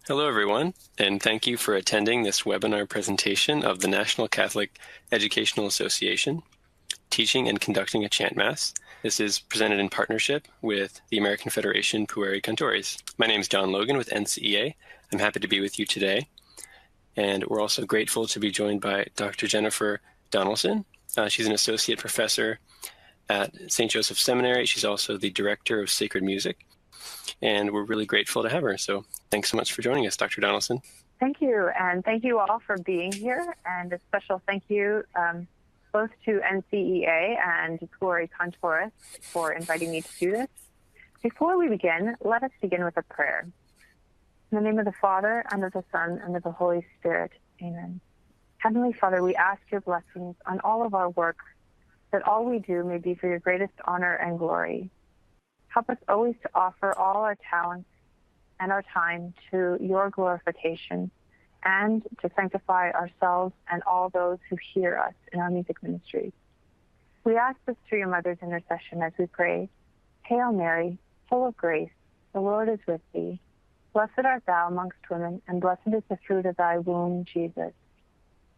Hello, everyone, and thank you for attending this webinar presentation of the National Catholic Educational Association, Teaching and Conducting a Chant Mass. This is presented in partnership with the American Federation Pueri Cantores. My name is John Logan with NCEA. I'm happy to be with you today, and we're also grateful to be joined by Dr. Jennifer Donelson. She's an associate professor at St. Joseph Seminary. She's also the director of sacred music, and we're really grateful to have her. So thanks so much for joining us, Dr. Donelson. Thank you, and thank you all for being here, and a special thank you both to NCEA and Pueri Cantores for inviting me to do this. Before we begin, let us begin with a prayer. In the name of the Father, and of the Son, and of the Holy Spirit, amen. Heavenly Father, we ask your blessings on all of our work, that all we do may be for your greatest honor and glory. Help us always to offer all our talents and our time to your glorification, and to sanctify ourselves and all those who hear us in our music ministry. We ask this through your mother's intercession as we pray. Hail Mary, full of grace, the Lord is with thee. Blessed art thou amongst women, and blessed is the fruit of thy womb, Jesus.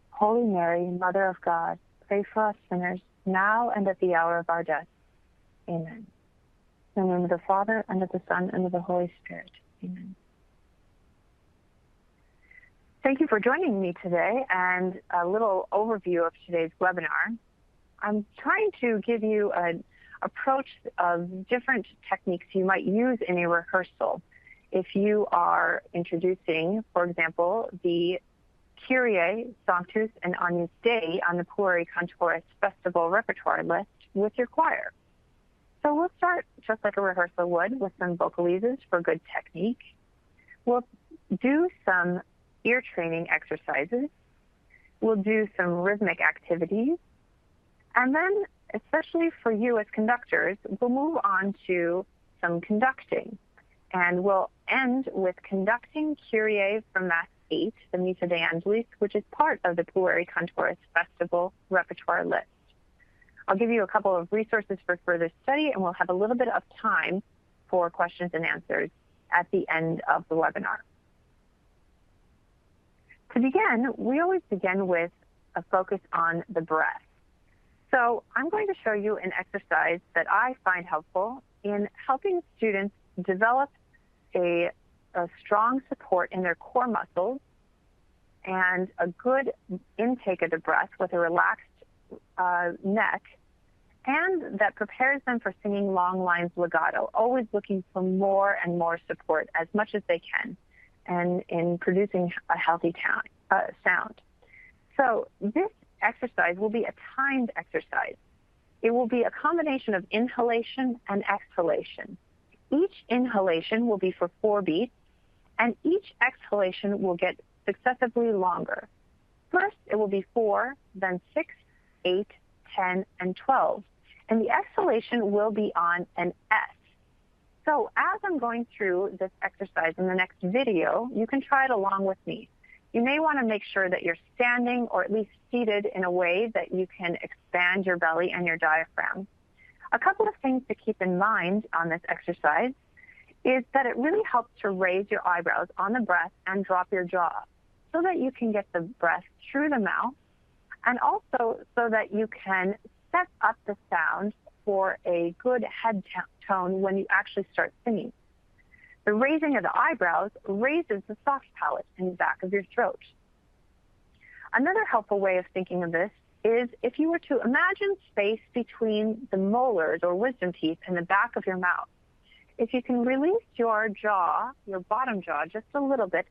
Holy Mary, Mother of God, pray for us sinners, now and at the hour of our death. Amen. In the name of the Father, and of the Son, and of the Holy Spirit. Amen. Thank you for joining me today, and a little overview of today's webinar. I'm trying to give you an approach of different techniques you might use in a rehearsal. If you are introducing, for example, the Kyrie, Sanctus, and Agnus Dei on the Pueri Cantores Festival Repertoire list with your choir. So we'll start just like a rehearsal would with some vocalizes for good technique. We'll do some ear training exercises. We'll do some rhythmic activities. And then, especially for you as conductors, we'll move on to some conducting. And we'll end with conducting Kyrie from Mass 8, the Missa de Angelis, which is part of the Pueri Cantores Festival Repertoire list. I'll give you a couple of resources for further study, and we'll have a little bit of time for questions and answers at the end of the webinar. To begin, we always begin with a focus on the breath. So I'm going to show you an exercise that I find helpful in helping students develop a strong support in their core muscles and a good intake of the breath with a relaxed neck, and that prepares them for singing long lines legato, always looking for more and more support as much as they can, and in producing a healthy sound. So this exercise will be a timed exercise. It will be a combination of inhalation and exhalation. Each inhalation will be for 4 beats, and each exhalation will get successively longer. First, it will be 4, then 6, 8, 10, and 12. And the exhalation will be on an S. So as I'm going through this exercise in the next video, you can try it along with me. You may want to make sure that you're standing or at least seated in a way that you can expand your belly and your diaphragm. A couple of things to keep in mind on this exercise is that it really helps to raise your eyebrows on the breath and drop your jaw so that you can get the breath through the mouth, and also so that you can set up the sound for a good head tone when you actually start singing. The raising of the eyebrows raises the soft palate in the back of your throat. Another helpful way of thinking of this is if you were to imagine space between the molars or wisdom teeth in the back of your mouth. If you can release your jaw, your bottom jaw, just a little bit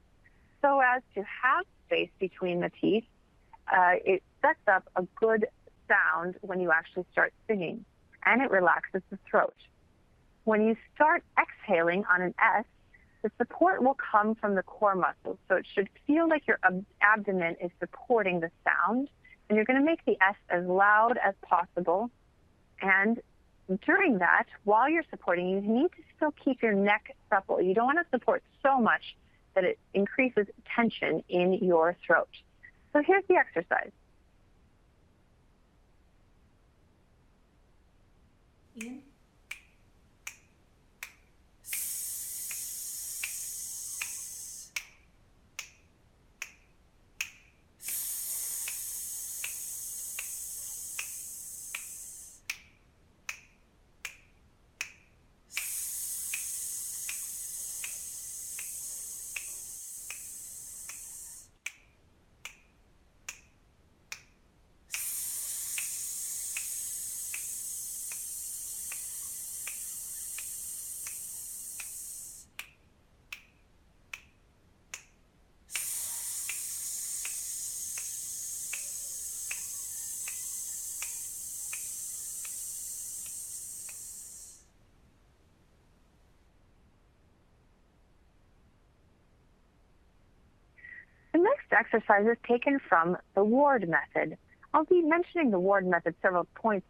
so as to have space between the teeth, it sets up a good sound when you actually start singing, and it relaxes the throat. When you start exhaling on an S, the support will come from the core muscles, so it should feel like your abdomen is supporting the sound, and you're going to make the S as loud as possible. And during that, while you're supporting, you need to still keep your neck supple. You don't want to support so much that it increases tension in your throat. So here's the exercise. In. exercise is taken from the Ward method. I'll be mentioning the Ward method several points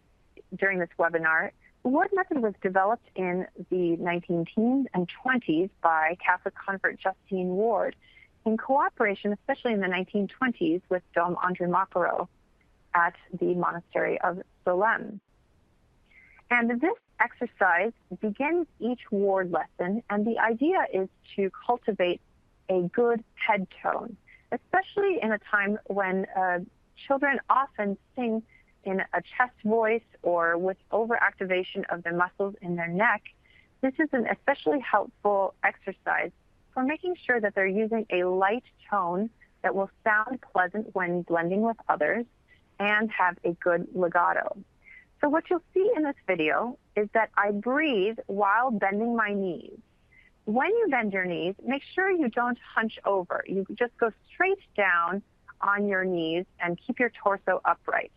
during this webinar. The Ward method was developed in the 1910s and 20s by Catholic convert Justine Ward in cooperation, especially in the 1920s, with Dom André Macaro at the monastery of Solesmes. And this exercise begins each Ward lesson, and the idea is to cultivate a good head tone, especially in a time when children often sing in a chest voice or with overactivation of the muscles in their neck. This is an especially helpful exercise for making sure that they're using a light tone that will sound pleasant when blending with others and have a good legato. So what you'll see in this video is that I breathe while bending my knees. When you bend your knees, make sure you don't hunch over. You just go straight down on your knees and keep your torso upright.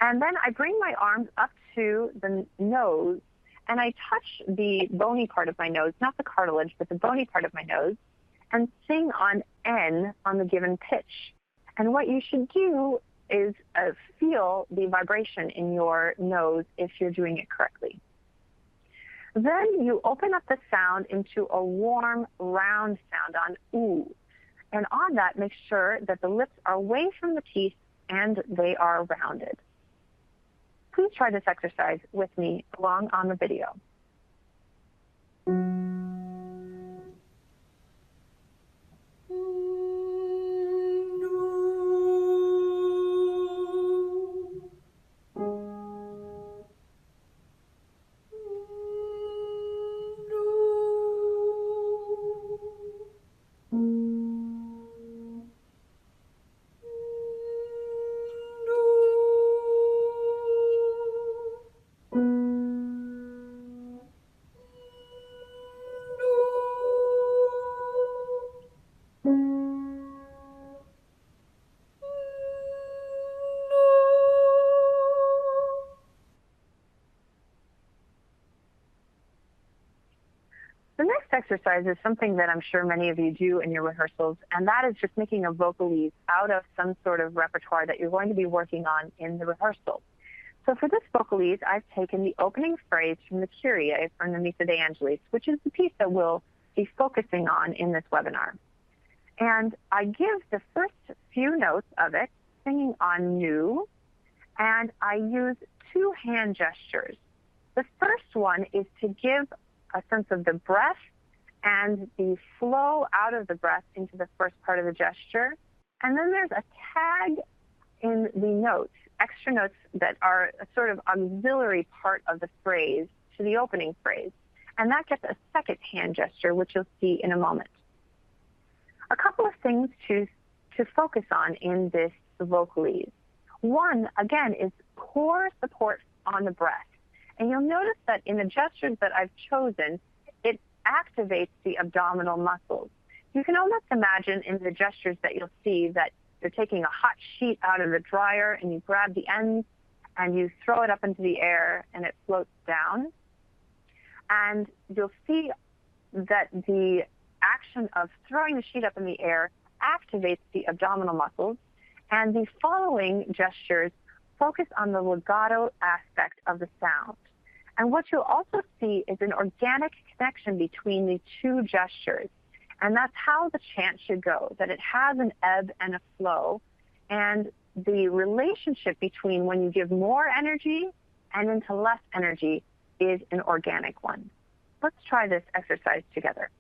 And then I bring my arms up to the nose and I touch the bony part of my nose, not the cartilage, but the bony part of my nose, and sing on N on the given pitch. And what you should do is feel the vibration in your nose if you're doing it correctly. Then you open up the sound into a warm, round sound on oo. And on that, make sure that the lips are away from the teeth and they are rounded. Please try this exercise with me along on the video. The next exercise is something that I'm sure many of you do in your rehearsals, and that is just making a vocalise out of some sort of repertoire that you're going to be working on in the rehearsal. So for this vocalise, I've taken the opening phrase from the Kyrie from the Missa de Angelis, which is the piece that we'll be focusing on in this webinar. And I give the first few notes of it, singing on nu, and I use two hand gestures. The first one is to give a sense of the breath and the flow out of the breath into the first part of the gesture. And then there's a tag in the notes, extra notes that are a sort of auxiliary part of the phrase to the opening phrase. And that gets a second hand gesture, which you'll see in a moment. A couple of things to focus on in this vocalise. One, again, is core support on the breath. And you'll notice that in the gestures that I've chosen, it activates the abdominal muscles. You can almost imagine in the gestures that you'll see that you're taking a hot sheet out of the dryer and you grab the ends and you throw it up into the air and it floats down. And you'll see that the action of throwing the sheet up in the air activates the abdominal muscles. And the following gestures focus on the legato aspect of the sound. And what you'll also see is an organic connection between the two gestures. And that's how the chant should go, that it has an ebb and a flow. And the relationship between when you give more energy and into less energy is an organic one. Let's try this exercise together.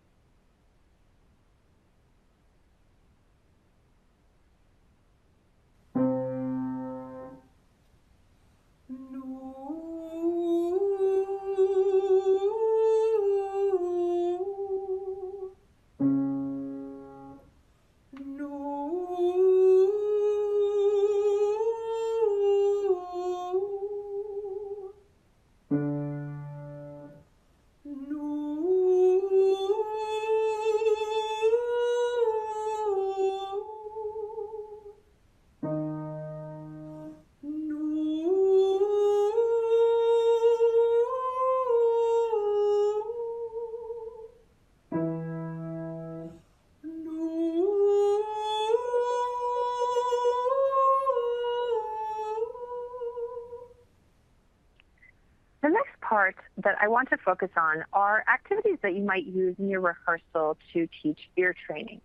that I want to focus on are activities that you might use in your rehearsal to teach ear training,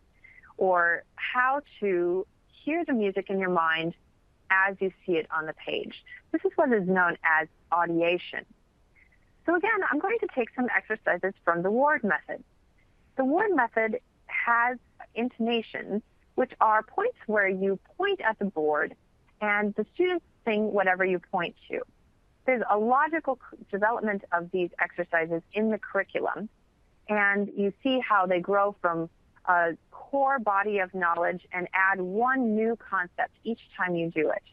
or how to hear the music in your mind as you see it on the page. This is what is known as audiation. So again, I'm going to take some exercises from the word method. The word method has intonations, which are points where you point at the board and the students sing whatever you point to. There's a logical development of these exercises in the curriculum, and you see how they grow from a core body of knowledge and add one new concept each time you do it.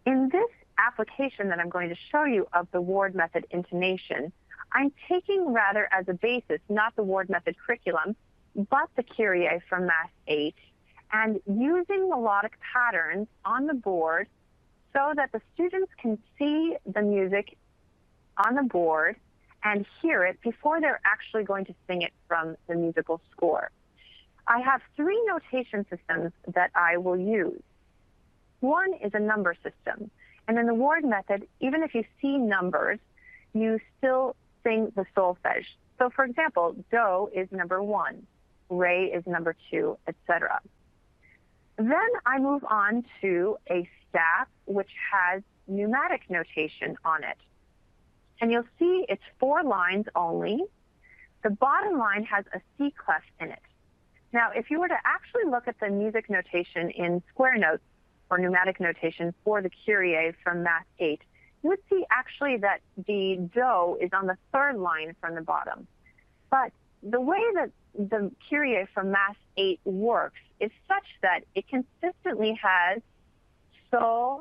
In this application that I'm going to show you of the word method intonation, I'm taking rather as a basis not the word method curriculum, but the Kyrie from Mass 8, and using melodic patterns on the board so that the students can see the music on the board and hear it before they're actually going to sing it from the musical score. I have three notation systems that I will use. One is a number system, and in the word method, even if you see numbers, you still sing the solfege. So for example, do is number 1, re is number 2, etc. Then I move on to a staff which has pneumatic notation on it. And you'll see it's 4 lines only. The bottom line has a C clef in it. Now, if you were to actually look at the music notation in square notes or pneumatic notation for the Kyrie from Mass 8, you would see actually that the do is on the 3rd line from the bottom. But the way that the Kyrie from Mass 8 works is such that it consistently has fa,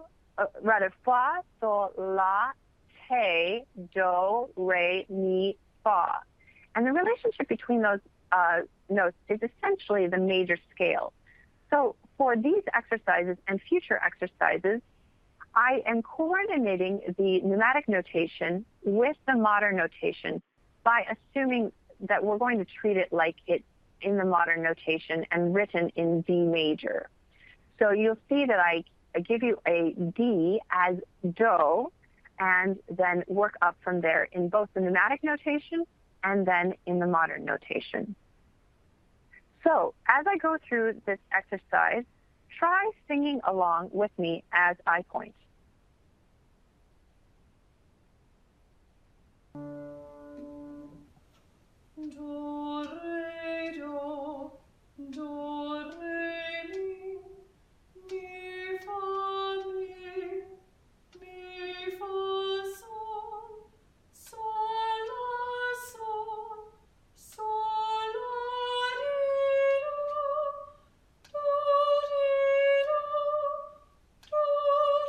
sol, la, te, do, re, mi, fa. And the relationship between those notes is essentially the major scale. So for these exercises and future exercises, I am coordinating the pneumatic notation with the modern notation by assuming that we're going to treat it like it's in the modern notation and written in D major. So you'll see that I give you a D as do, and then work up from there in both the pneumatic notation and then in the modern notation. So as I go through this exercise, try singing along with me as I point. Do, re, do, do, re, mi, fa, mi, fa, sol, la, sol, la, re, do, re, do,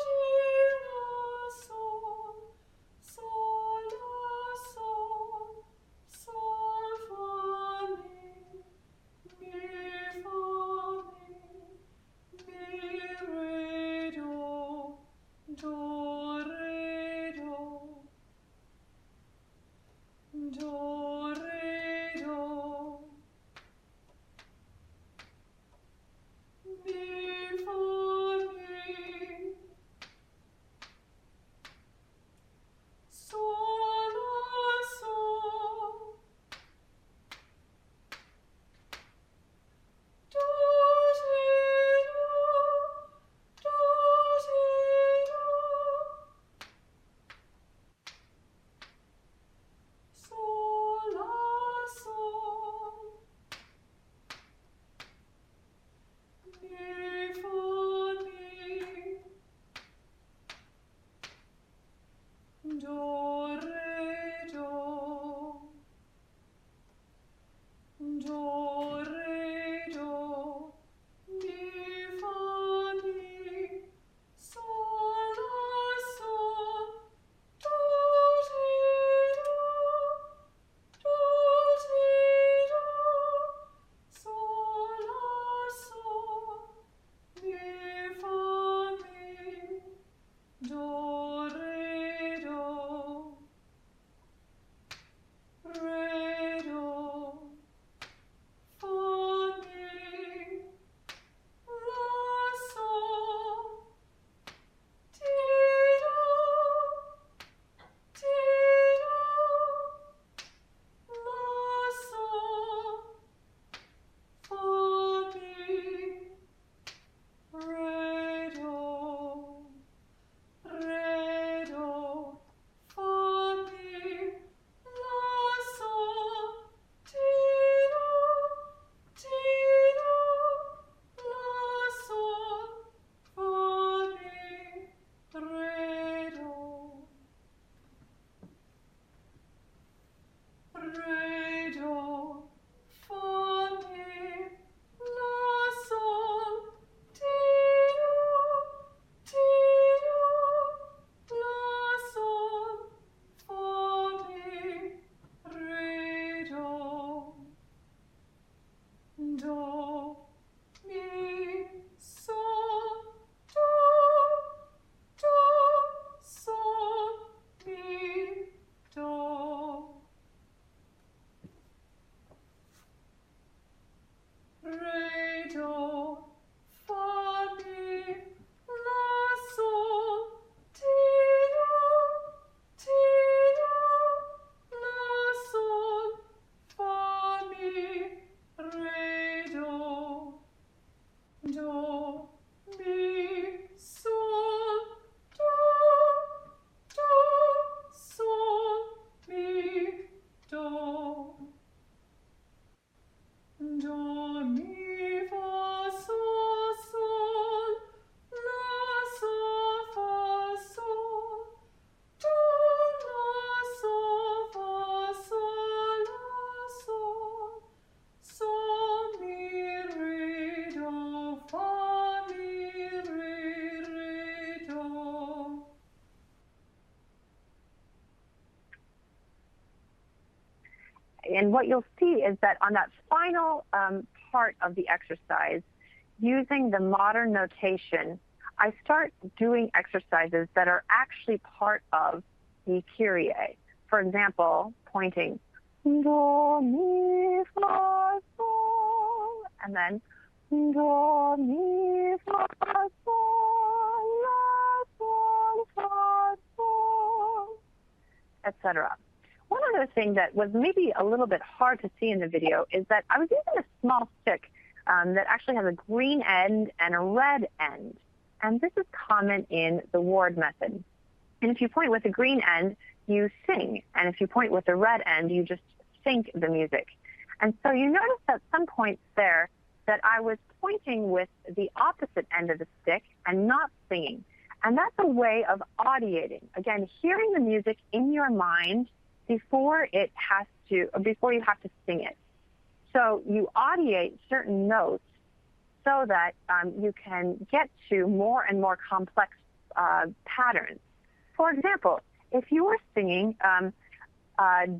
re, la, sol, la, sol, sol, fa, do, mi, sol, do, do, sol, mi, do. Re, do, fa, mi, la, sol, ti, do, la, sol, fa, mi, re, do, mi, sol, do, sol, mi, do. Do, mi, fa, sol, la, sol, fa, sol, do, la, sol, fa, sol, la, sol, mi, re, do, fa, mi, re, do. And what you'll see is that on that final part of the exercise, using the modern notation, I start doing exercises that are actually part of the Kyrie. For example, pointing, do, mi, fa, sol, and then do, mi, fa, sol, la, sol, fa, sol, etc. One other thing that was maybe a little bit hard to see in the video is that I was using a small stick that actually has a green end and a red end. And this is common in the ward method. And if you point with the green end, you sing. And if you point with the red end, you just sync the music. And so you notice at some points there that I was pointing with the opposite end of the stick and not singing. And that's a way of audiating. Again, hearing the music in your mind before you have to sing it. So you audiate certain notes so that you can get to more and more complex patterns. For example, if you were singing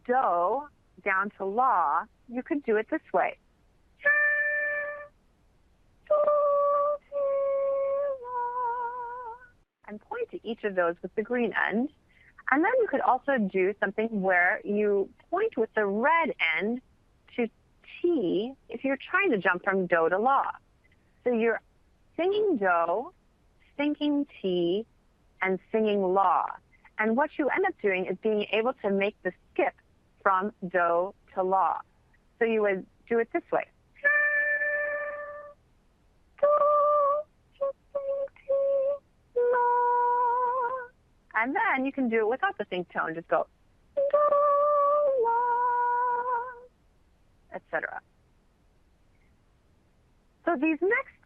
do down to la, you could do it this way. And point to each of those with the green end. And then you could also do something where you point with the red end to T if you're trying to jump from do to la. So you're singing do, thinking T, and singing la. And what you end up doing is being able to make the skip from do to la. So you would do it this way. And then you can do it without the sync tone. Just go, do, la, etc. So these next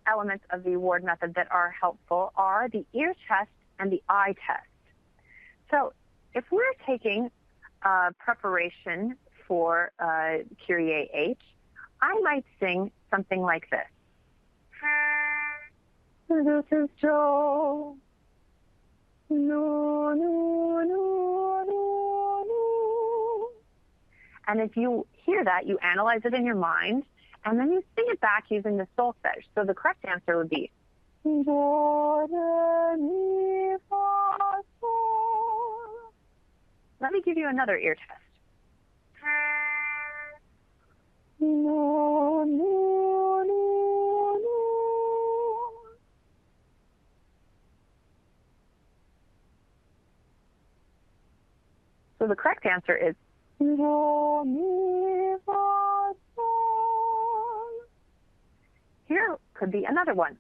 elements of the ward method that are helpful are the ear test and the eye test. So if we're taking preparation for Kyrie H, I might sing something like this. This is Joe. No, no, no, no, no. And if you hear that, you analyze it in your mind, and then you sing it back using the solfege. So the correct answer would be do, re, mi, fa, sol. Let me give you another ear test. No, no, no, no. So the correct answer is do, mi, fa, sol. Here could be another one.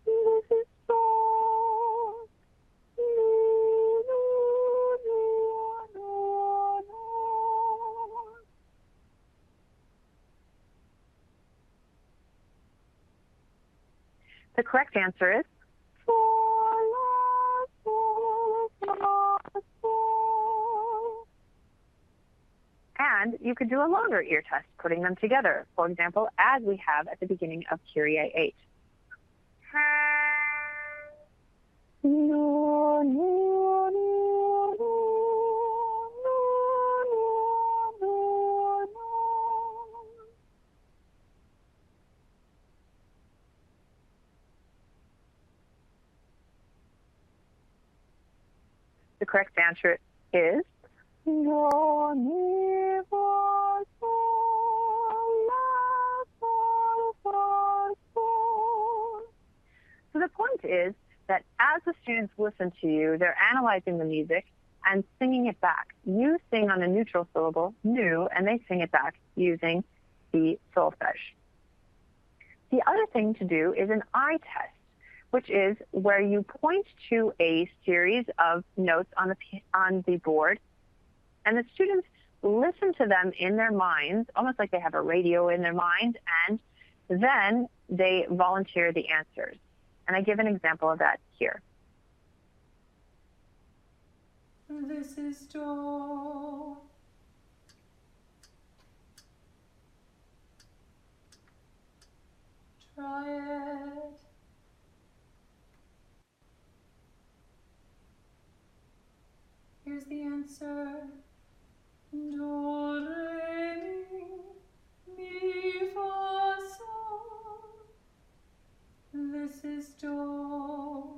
This is sol, mi, do, do, do, do. The correct answer is sol, la, sol, fa, sol. And you could do a longer ear test, putting them together, for example, as we have at the beginning of Kyrie 8. No, no, no, no, no, no, no. correct answer is do, mi, fa, sol, la, sol, fa, sol. So the point is that as the students listen to you, they're analyzing the music and singing it back. You sing on a neutral syllable, nu, and they sing it back using the solfege. The other thing to do is an eye test, which is where you point to a series of notes on the board, and the students listen to them in their minds, almost like they have a radio in their mind, and then they volunteer the answers. And I give an example of that here. This is do. Try it. Here's the answer. Do, re, mi, fa, sol. This is do.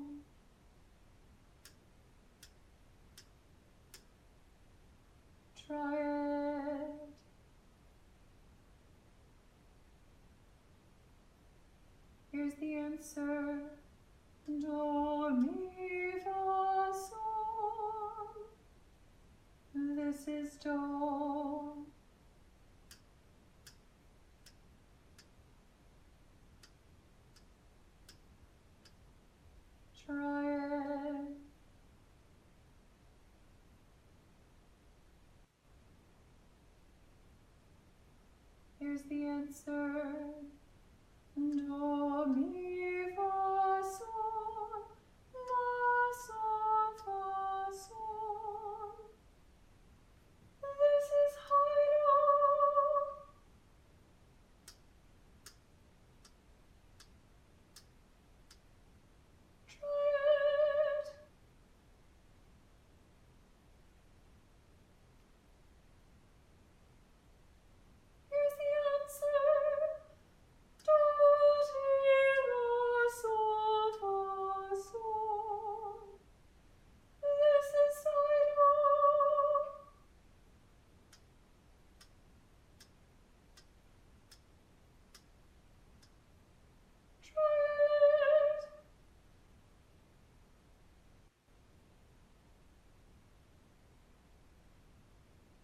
Try it. Here's the answer. Do, mi, fa, sol. This is do. Try it. Here's the answer. Do, mi, fa, sol, la, sol, fa, sol. This is high do. Try it. Here's the answer. Do, ti, la, sol, fa, sol. This is high do. Try it.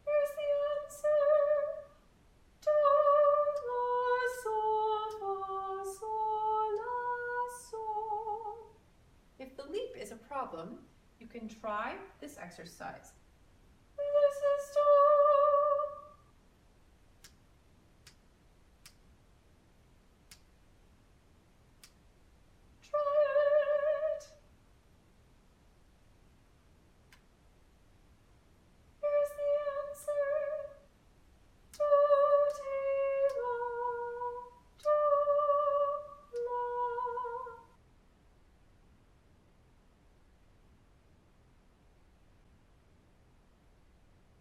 Here's the answer. Do, la, sol, fa, sol, la, sol. If the leap is a problem, you can try this exercise. This is do. Try it. Here's the answer. Do, ti, la, do, la.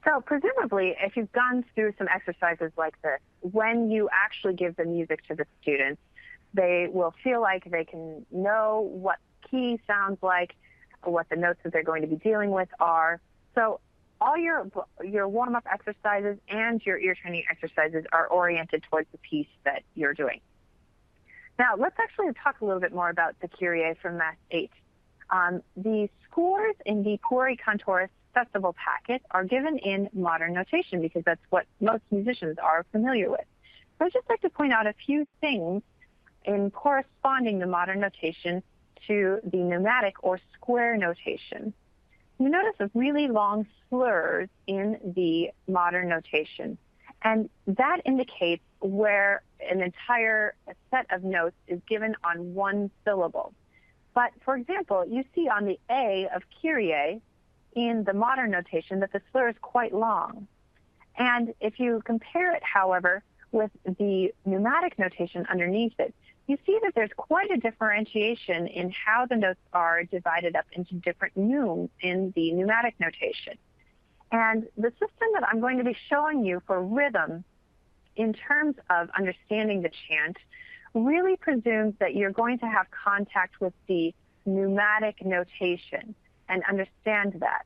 So presumably, if you've gone through some exercises like this, when you actually give the music to the students, they will feel like they can know what key sounds like, what the notes that they're going to be dealing with are. So all your warm-up exercises and your ear training exercises are oriented towards the piece that you're doing. Now, let's actually talk a little bit more about the Kyrie from Mass 8. The scores in the Pueri Cantores Festival packet are given in modern notation because that's what most musicians are familiar with. So I'd just like to point out a few things in corresponding the modern notation to the pneumatic or square notation. You notice a really long slurs in the modern notation, and that indicates where an entire set of notes is given on one syllable. But for example, you see on the A of Kyrie in the modern notation that the slur is quite long. And if you compare it, however, with the pneumatic notation underneath it, you see that there's quite a differentiation in how the notes are divided up into different neumes in the pneumatic notation. And the system that I'm going to be showing you for rhythm in terms of understanding the chant really presumes that you're going to have contact with the pneumatic notation and understand that.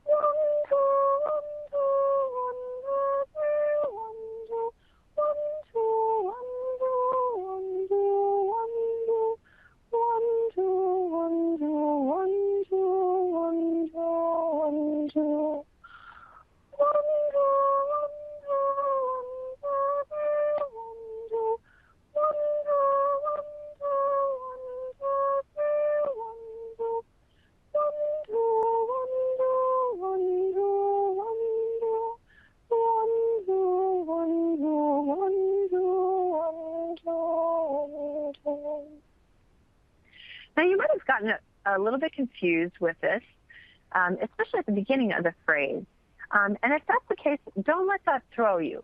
Now, you might have gotten a little bit confused with this, especially at the beginning of the phrase. And if that's the case, don't let that throw you.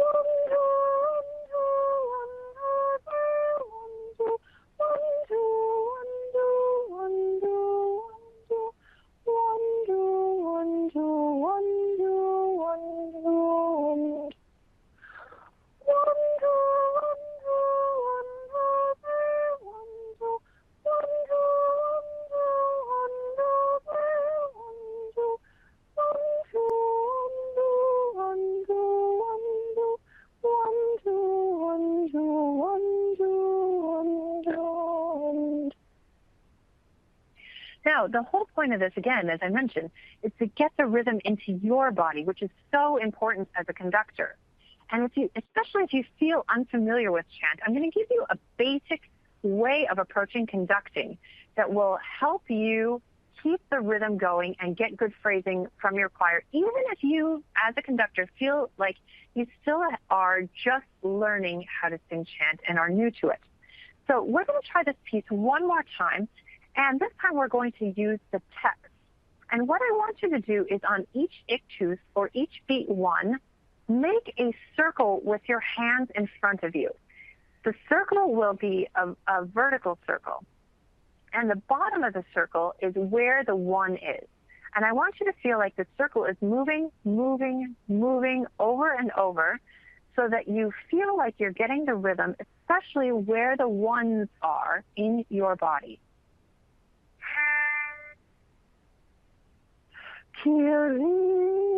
Now, the whole point of this, again, as I mentioned, is to get the rhythm into your body, which is so important as a conductor. And especially if you feel unfamiliar with chant, I'm going to give you a basic way of approaching conducting that will help you keep the rhythm going and get good phrasing from your choir, even if you, as a conductor, feel like you still are just learning how to sing chant and are new to it. So we're going to try this piece one more time, and this time we're going to use the text. And what I want you to do is on each ictus, or each beat one, make a circle with your hands in front of you. The circle will be a vertical circle, and the bottom of the circle is where the one is. And I want you to feel like the circle is moving, moving, moving over and over so that you feel like you're getting the rhythm, especially where the ones are in your body. Kyrie.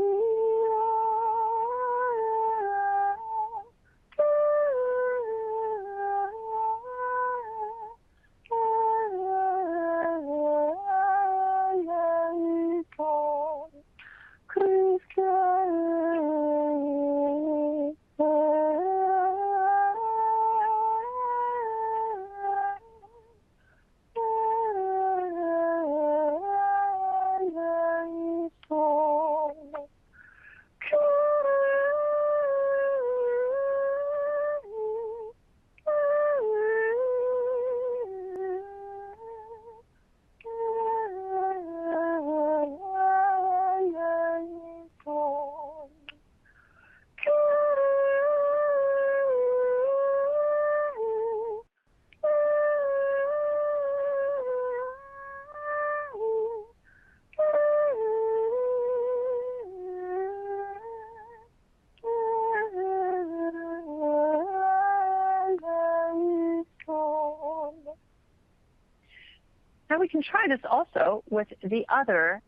Now we can try this also with the other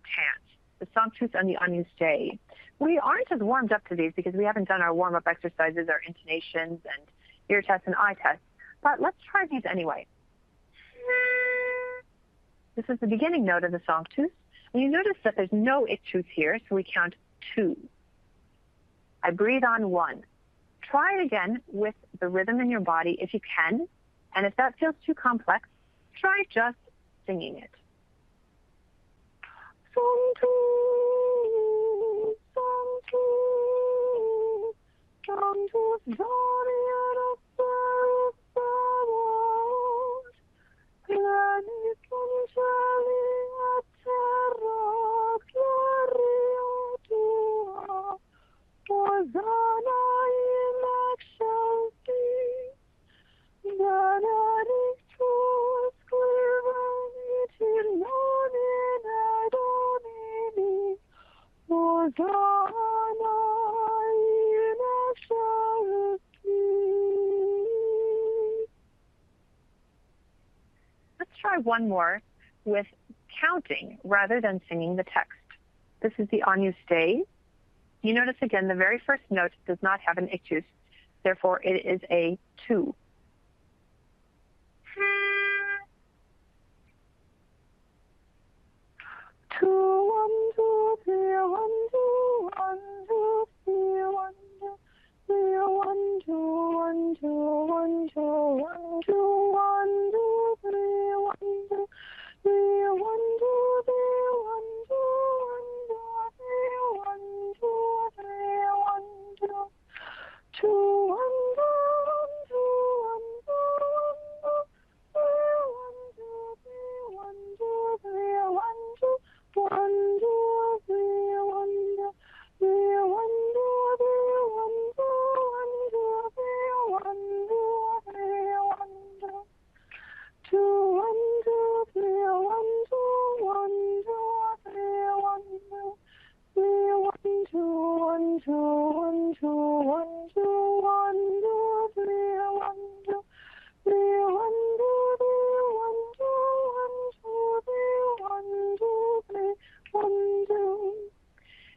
chant, the Sanctus and the Agnus Dei. We aren't as warmed up to these because we haven't done our warm-up exercises, our intonations and ear tests and eye tests, but let's try these anyway. This is the beginning note of the Sanctus, and you notice that there's no ictus here, so we count 2. I breathe on 1. Try it again with the rhythm in your body if you can, and if that feels too complex, try just singing it. Sanctus, Sanctus, Sanctus, Gloria Sabaoth, Pleni Concelli et terra, gloria tua, Hosanna in excelsis. Let's try one more with counting rather than singing the text. This is the Agnus Dei. You notice again the very first note does not have an ictus, therefore it is a 2.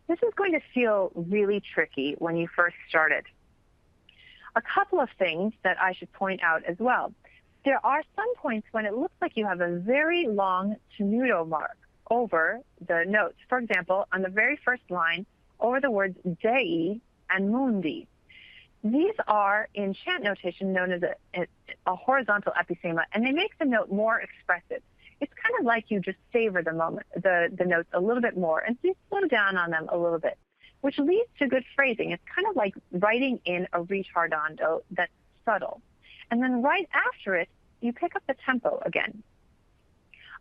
This is going to feel really tricky when you first started. A couple of things that I should point out as well. There are some points when it looks like you have a very long tenuto mark over the notes. For example, on the very first line, over the words Dei and Mundi. These are, in chant notation, known as a horizontal epithema, and they make the note more expressive. It's kind of like you just savor the moment, the notes a little bit more, and so you slow down on them a little bit, which leads to good phrasing. It's kind of like writing in a ritardando that's subtle. And then right after it, you pick up the tempo again.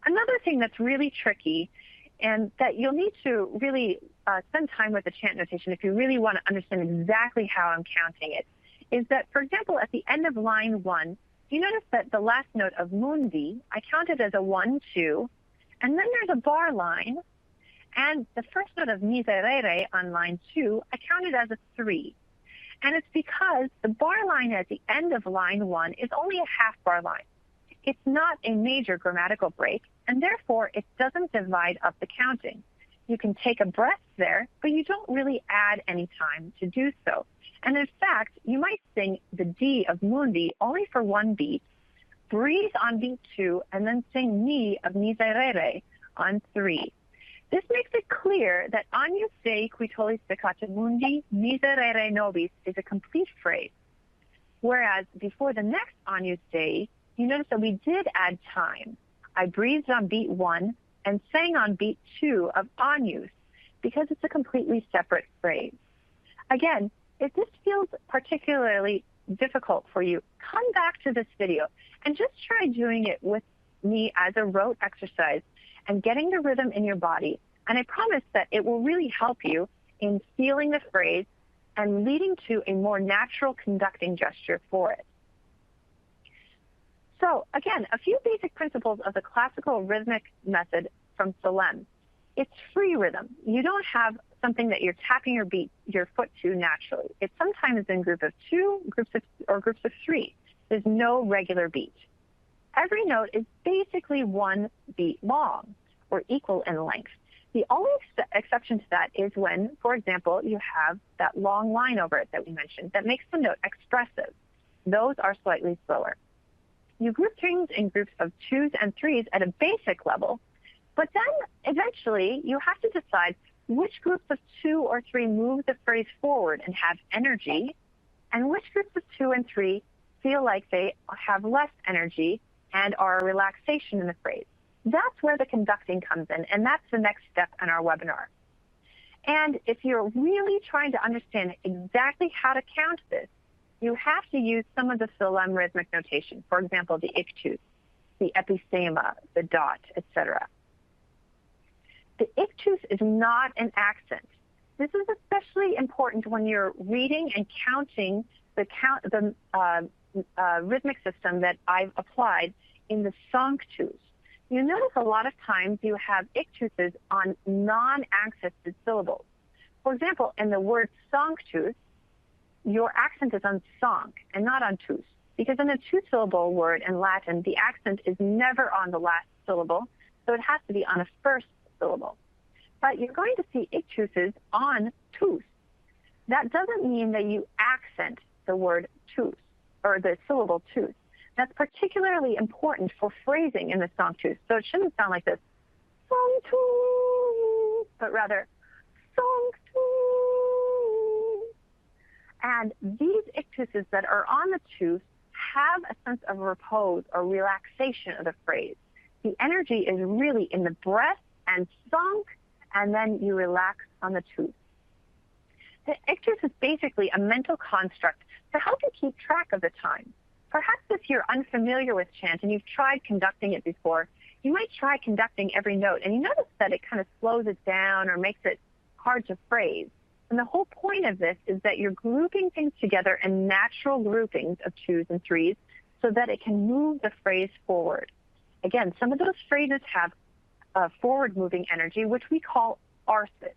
Another thing that's really tricky, and that you'll need to really spend time with the chant notation if you really want to understand exactly how I'm counting it, is that, for example, at the end of line 1, you notice that the last note of Mundi, I counted as a 1, 2, and then there's a bar line, and the first note of Miserere on line 2, I counted as a 3. And it's because the bar line at the end of line 1 is only a half bar line. It's not a major grammatical break, and therefore it doesn't divide up the counting. You can take a breath there, but you don't really add any time to do so. And in fact, you might sing the D of Mundi only for 1 beat, breathe on beat 2, and then sing Mi of Miserere on 3. This makes it clear that Agnus Dei qui tollis peccata mundi, miserere nobis is a complete phrase. Whereas before the next Agnus Dei, you notice that we did add time. I breathed on beat 1 and sang on beat 2 of Agnus because it's a completely separate phrase. Again, if this feels particularly difficult for you, come back to this video and just try doing it with me as a rote exercise and getting the rhythm in your body. And I promise that it will really help you in feeling the phrase and leading to a more natural conducting gesture for it. So again, a few basic principles of the classical rhythmic method from Solem. It's free rhythm. You don't have something that you're tapping your foot to naturally. It's sometimes in groups of 2, groups of 3. There's no regular beat. Every note is basically 1 beat long or equal in length. The only exception to that is when, for example, you have that long line over it that we mentioned that makes the note expressive. Those are slightly slower. You group things in groups of 2s and 3s at a basic level, but then eventually you have to decide which groups of 2 or 3 move the phrase forward and have energy, and which groups of 2 and 3 feel like they have less energy and are a relaxation in the phrase. That's where the conducting comes in, and that's the next step in our webinar. And if you're really trying to understand exactly how to count this, you have to use some of the Solem rhythmic notation, for example, the ictus, the epithema, the dot, etc. The ictus is not an accent. This is especially important when you're reading and counting the rhythmic system that I've applied in the Sanctus. You notice a lot of times you have ictuses on non-accented syllables. For example, in the word Sanctus, your accent is on sanct and not on tus, because in a two-syllable word in Latin, the accent is never on the last syllable, so it has to be on a first syllable. But you're going to see ictuses on tus. That doesn't mean that you accent the word tus, or the syllable tus. That's particularly important for phrasing in the Sanctus. So it shouldn't sound like this, Sanctus, but rather, Sanctus. And these ictuses that are on the tus have a sense of repose or relaxation of the phrase. The energy is really in the breath and sanct, and then you relax on the tus. The ictus is basically a mental construct to help you keep track of the time. Perhaps if you're unfamiliar with chant and you've tried conducting it before, you might try conducting every note, and you notice that it kind of slows it down or makes it hard to phrase. And the whole point of this is that you're grouping things together in natural groupings of twos and threes so that it can move the phrase forward. Again, some of those phrases have forward-moving energy, which we call arsis.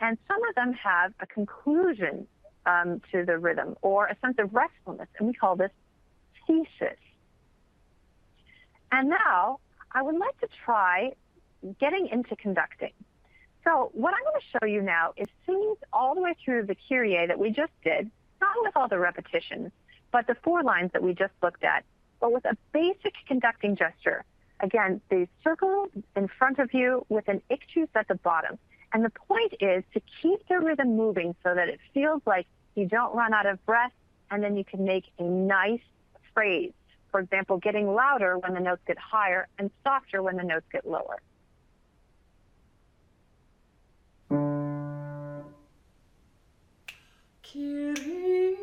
And some of them have a conclusion to the rhythm or a sense of restfulness, and we call this thesis. And now I would like to try getting into conducting. So what I'm going to show you now is singing all the way through the Kyrie that we just did, not with all the repetitions, but the 4 lines that we just looked at, but with a basic conducting gesture. Again, the circle in front of you with an ictus at the bottom. And the point is to keep the rhythm moving so that it feels like you don't run out of breath, and then you can make a nice phrase. For example, getting louder when the notes get higher and softer when the notes get lower. Kyrie,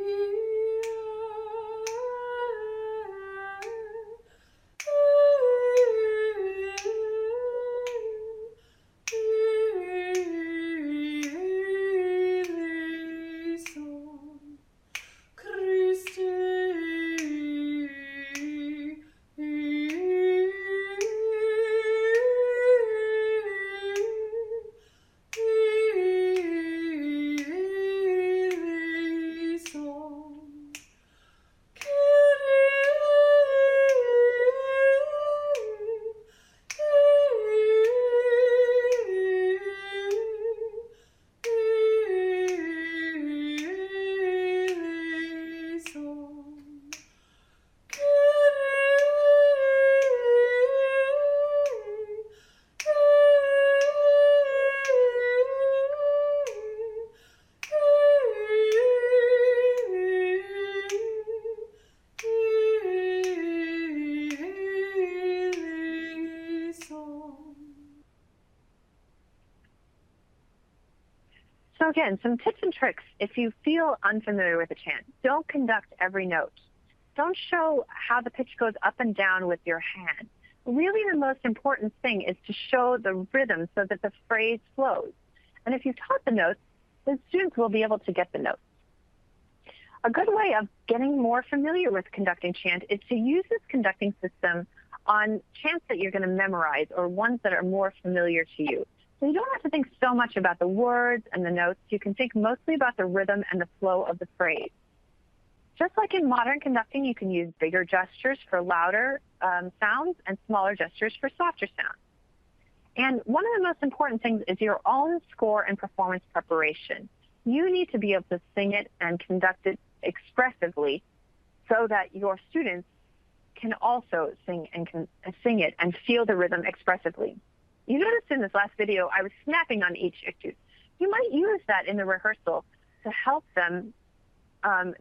So again, some tips and tricks if you feel unfamiliar with a chant. Don't conduct every note. Don't show how the pitch goes up and down with your hand. Really the most important thing is to show the rhythm so that the phrase flows. And if you've taught the notes, the students will be able to get the notes. A good way of getting more familiar with conducting chant is to use this conducting system on chants that you're going to memorize or ones that are more familiar to you. So you don't have to think so much about the words and the notes. You can think mostly about the rhythm and the flow of the phrase. Just like in modern conducting, you can use bigger gestures for louder sounds and smaller gestures for softer sounds. And one of the most important things is your own score and performance preparation. You need to be able to sing it and conduct it expressively so that your students can also sing it and feel the rhythm expressively. You noticed in this last video, I was snapping on each ictus. You might use that in the rehearsal to help them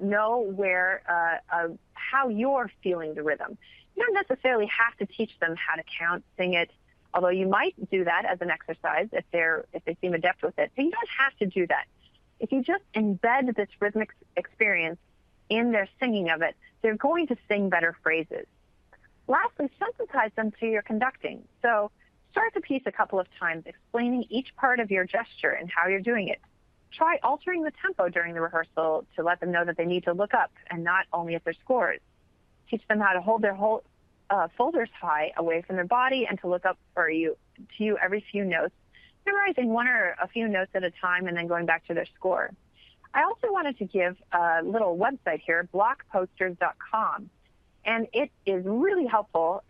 know how you're feeling the rhythm. You don't necessarily have to teach them how to count, sing it, although you might do that as an exercise if they seem adept with it. But you don't have to do that. If you just embed this rhythmic experience in their singing of it, they're going to sing better phrases. Lastly, sensitize them to your conducting. So start the piece a couple of times, explaining each part of your gesture and how you're doing it. Try altering the tempo during the rehearsal to let them know that they need to look up and not only at their scores. Teach them how to hold their shoulders high away from their body and to look up to you every few notes. memorizing one or a few notes at a time and then going back to their score. I also wanted to give a little website here, blockposters.com, and it is really helpful.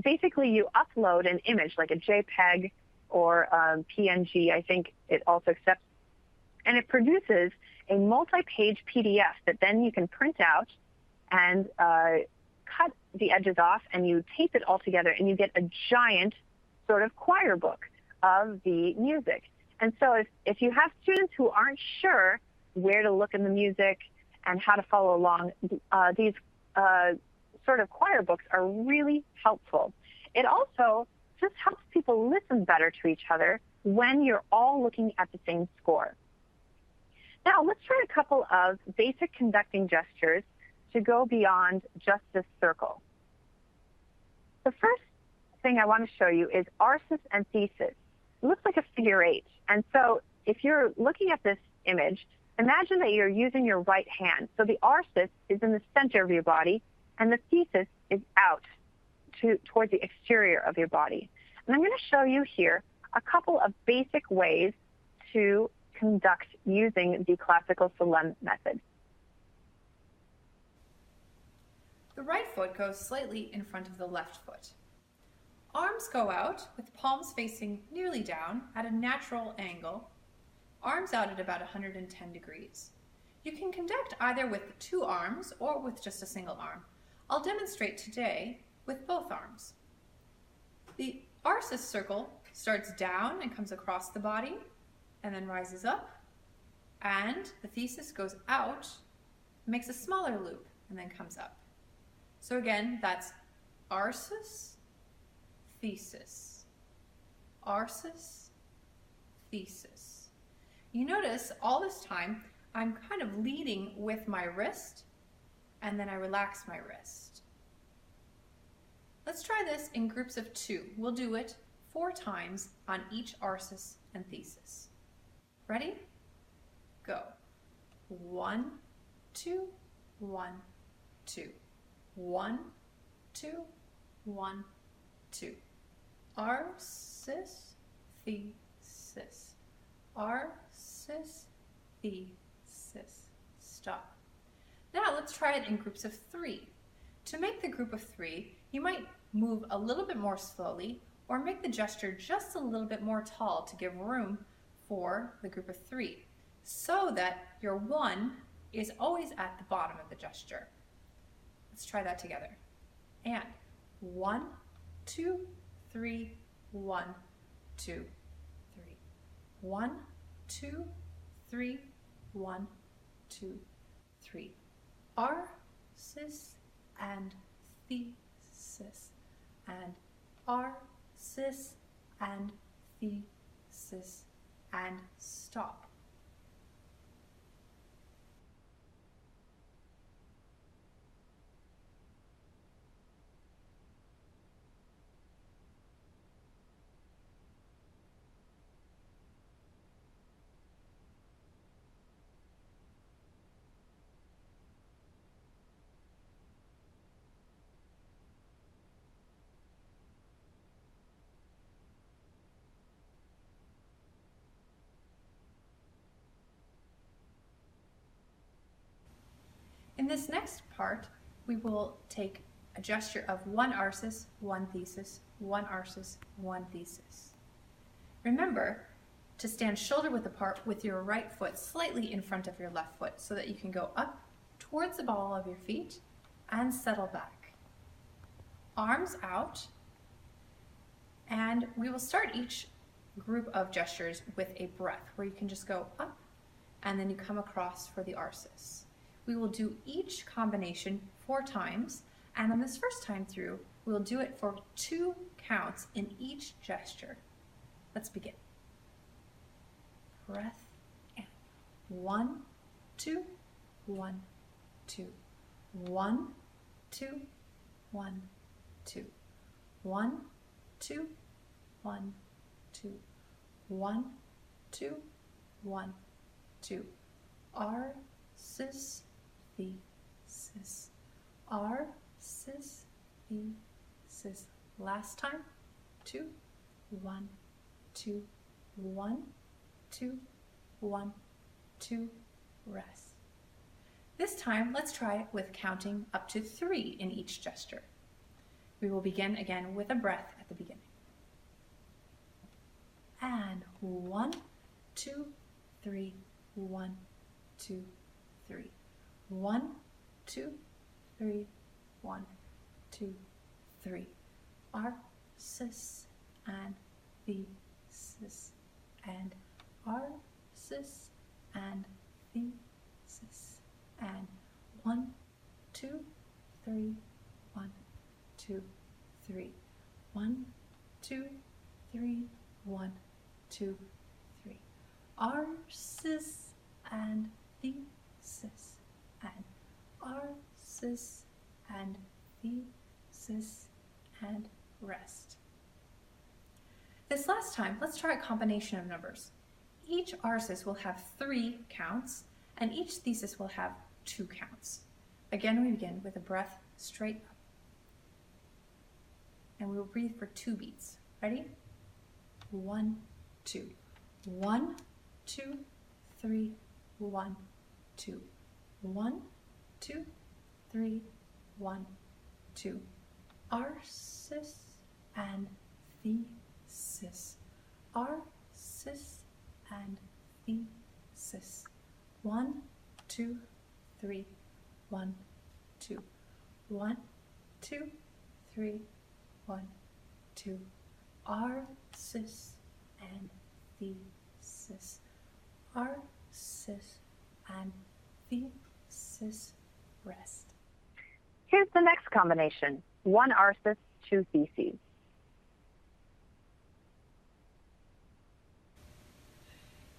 Basically, you upload an image like a JPEG or a PNG, I think it also accepts, and it produces a multi-page PDF that then you can print out and cut the edges off, and you tape it all together, and you get a giant sort of choir book of the music. And so if you have students who aren't sure where to look in the music and how to follow along, these sort of choir books are really helpful. It also just helps people listen better to each other when you're all looking at the same score. Now, let's try a couple of basic conducting gestures to go beyond just this circle. The first thing I want to show you is arsis and thesis. It looks like a figure 8. And so if you're looking at this image, imagine that you're using your right hand. So the arsis is in the center of your body, and the thesis is out towards the exterior of your body. And I'm going to show you here a couple of basic ways to conduct using the classical Solem method. The right foot goes slightly in front of the left foot. Arms go out with palms facing nearly down at a natural angle, arms out at about 110 degrees. You can conduct either with 2 arms or with just a single arm. I'll demonstrate today with both arms. The arsis circle starts down and comes across the body and then rises up, and the thesis goes out, makes a smaller loop, and then comes up. So again, that's arsis, thesis, arsis, thesis. You notice all this time I'm kind of leading with my wrist, and then I relax my wrist. Let's try this in groups of 2. We'll do it 4 times on each arsis and thesis. Ready? Go. 1, 2, 1, 2. 1, 2, 1, 2. Arsis, thesis. Arsis, thesis. Stop. Now let's try it in groups of 3. To make the group of 3, you might move a little bit more slowly or make the gesture just a little bit more tall to give room for the group of 3, so that your 1 is always at the bottom of the gesture. Let's try that together. And 1, 2, 3, 1, 2, 3. 1, 2, 3, 1, 2, 3. Arsis and thesis, and arsis and thesis, and stop. In this next part, we will take a gesture of 1 arsis, 1 thesis, 1 arsis, 1 thesis. Remember to stand shoulder width apart with your right foot slightly in front of your left foot so that you can go up towards the ball of your feet and settle back. Arms out, and we will start each group of gestures with a breath where you can just go up and then you come across for the arsis. We will do each combination 4 times, and on this first time through, we'll do it for 2 counts in each gesture. Let's begin. Breath in. 1, 2, 1, 2. 1, 2, 1, 2. 1, 2, 1, 2. 1, 2, 1, 2. Arsis, thesis, arsis, thesis. Last time. 2, 1, 2, 1, 2, 1, 2, rest. This time, let's try it with counting up to 3 in each gesture. We will begin again with a breath at the beginning. And 1, 2, 3, 1, 2, 3. 1, 2, 3, 1, 2, 3. R, sis, and the, sis, and R, sis, and the, sis, and 1, 2, 3, 1, 2, 3. 1, 2, 3, 1, 2, 3. R, sis, and the, sis, and R, sis, and the, sis, and rest. This last time, let's try a combination of numbers. Each arsis will have 3 counts, and each thesis will have 2 counts. Again, we begin with a breath straight up. And we will breathe for 2 beats. Ready? 1, 2. 1, 2, 3, 1, 2. 1, 2, 3, 1, 2. Arsis and thesis. Arsis and thesis. 1, 2, 3, 1, 2. 1, 2, 3, 1, 2. Arsis and thesis. Arsis and thesis. Rest. Here's the next combination. 1 arsis, 2 theses.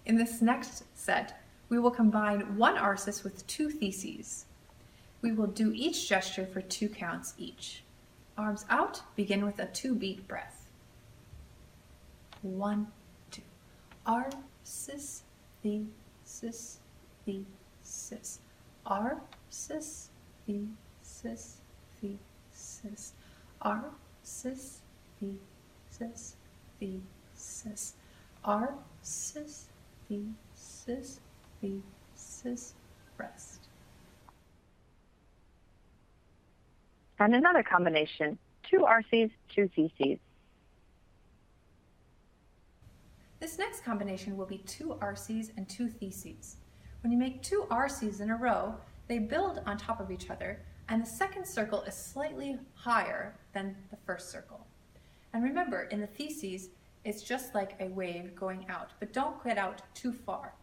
In this next set, we will combine 1 arsis with 2 theses. We will do each gesture for 2 counts each. Arms out, begin with a 2-beat breath. 1, 2. Arsis, thesis, thesis. Arsis, thesis, thesis. Arsis, thesis, thesis. Arsis, thesis, thesis. Rest. And another combination. 2 arses, 2 theses. This next combination will be 2 arses and 2 theses. When you make 2 arses in a row, they build on top of each other, and the second circle is slightly higher than the first circle. And remember, in the theses, it's just like a wave going out, but don't get out too far.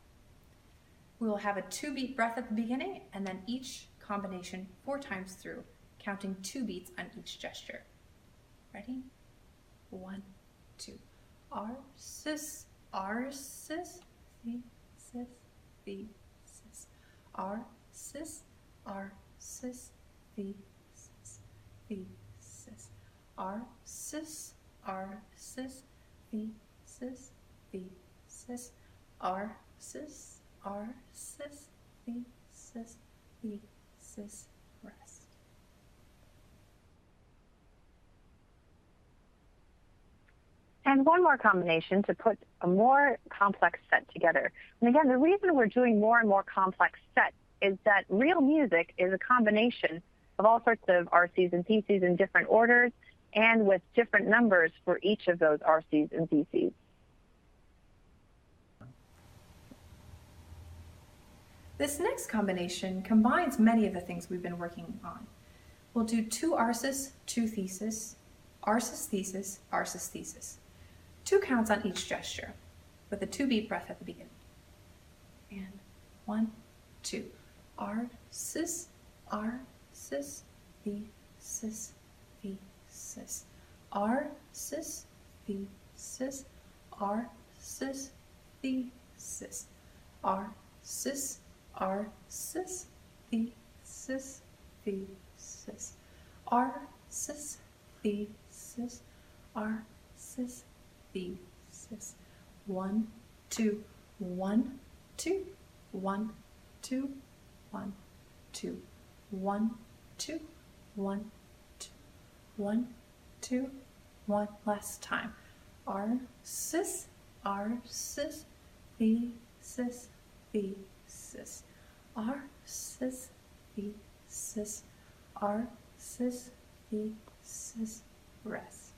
We will have a 2-beat breath at the beginning, and then each combination 4 times through, counting 2 beats on each gesture. Ready? 1, 2. Arsis, arsis, thesis, thesis. Arsis, arsis, thesis, thesis. Arsis, arsis, thesis, thesis. Arsis, arsis, thesis, thesis. Rest. And one more combination to put a more complex set together. And again, the reason we're doing more and more complex sets is that real music is a combination of all sorts of arses and theses in different orders and with different numbers for each of those arses and theses. This next combination combines many of the things we've been working on. We'll do 2 arsis, 2 thesis, arsis, thesis, arsis, thesis. 2 counts on each gesture, with a 2-beat breath at the beginning. And 1, 2. Arsis, arsis, thesis, thesis. Arsis, thesis, arsis, thesis. Arsis, arsis, thesis, thesis. Arsis, thesis, arsis, thesis. 1, 2, 1, 2, 1, 2, 1, 2, 1, 2, 1, 2, 1, 2, 1. Last time. Arsis, Arsis, thesis, thesis. Arsis, thesis. Arsis, thesis. Rest.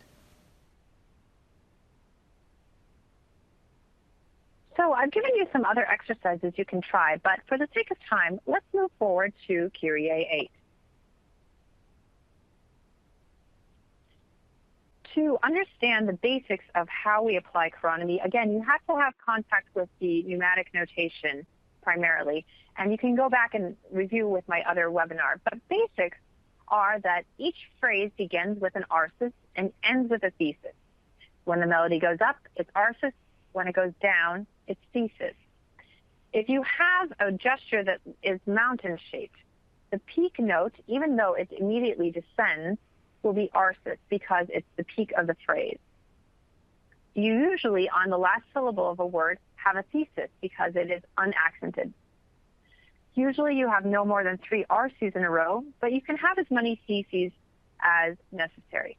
So I've given you some other exercises you can try, but for the sake of time, let's move forward to Kyrie 8. To understand the basics of how we apply chironomy, again, you have to have contact with the pneumatic notation primarily, and you can go back and review with my other webinar. But basics are that each phrase begins with an arsis and ends with a thesis. When the melody goes up, it's arsis. When it goes down, it's thesis. If you have a gesture that is mountain-shaped, the peak note, even though it immediately descends, will be arsis because it's the peak of the phrase. You usually, on the last syllable of a word, have a thesis because it is unaccented. Usually you have no more than 3 arses in a row, but you can have as many theses as necessary.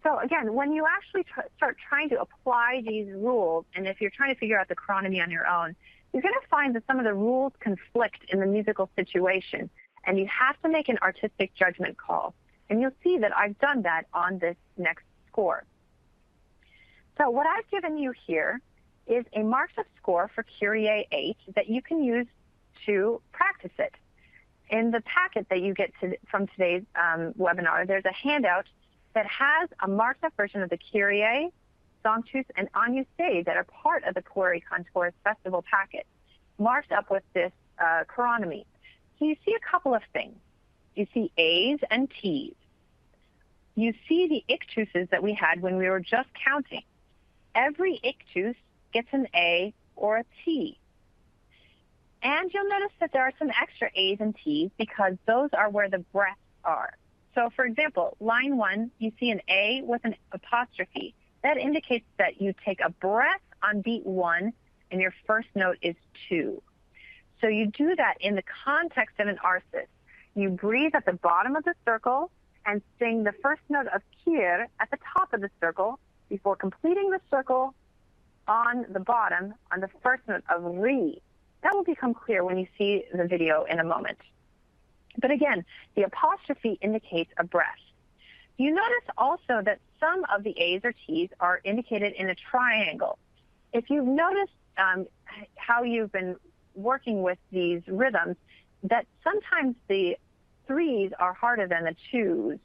So again, when you actually start trying to apply these rules, and if you're trying to figure out the chironomy on your own, you're going to find that some of the rules conflict in the musical situation, and you have to make an artistic judgment call. And you'll see that I've done that on this next score. So what I've given you here is a marked up score for Kyrie 8 that you can use to practice it. In the packet that you get from today's webinar, there's a handout that has a marked up version of the Kyrie, Sanctus, and Agnus Dei that are part of the Pueri Cantores Festival packet, marked up with this chironomy. So you see a couple of things. You see A's and T's. You see the ictuses that we had when we were just counting. Every ictus gets an A or a T. And you'll notice that there are some extra A's and T's because those are where the breaths are. So for example, line 1, you see an A with an apostrophe. That indicates that you take a breath on beat 1 and your first note is 2. So you do that in the context of an arsis. You breathe at the bottom of the circle and sing the first note of Kyrie at the top of the circle before completing the circle on the bottom on the first note of Re. That will become clear when you see the video in a moment. But again, the apostrophe indicates a breath. You notice also that some of the A's or T's are indicated in a triangle. If you've noticed how you've been working with these rhythms, that sometimes the 3s are harder than the 2s,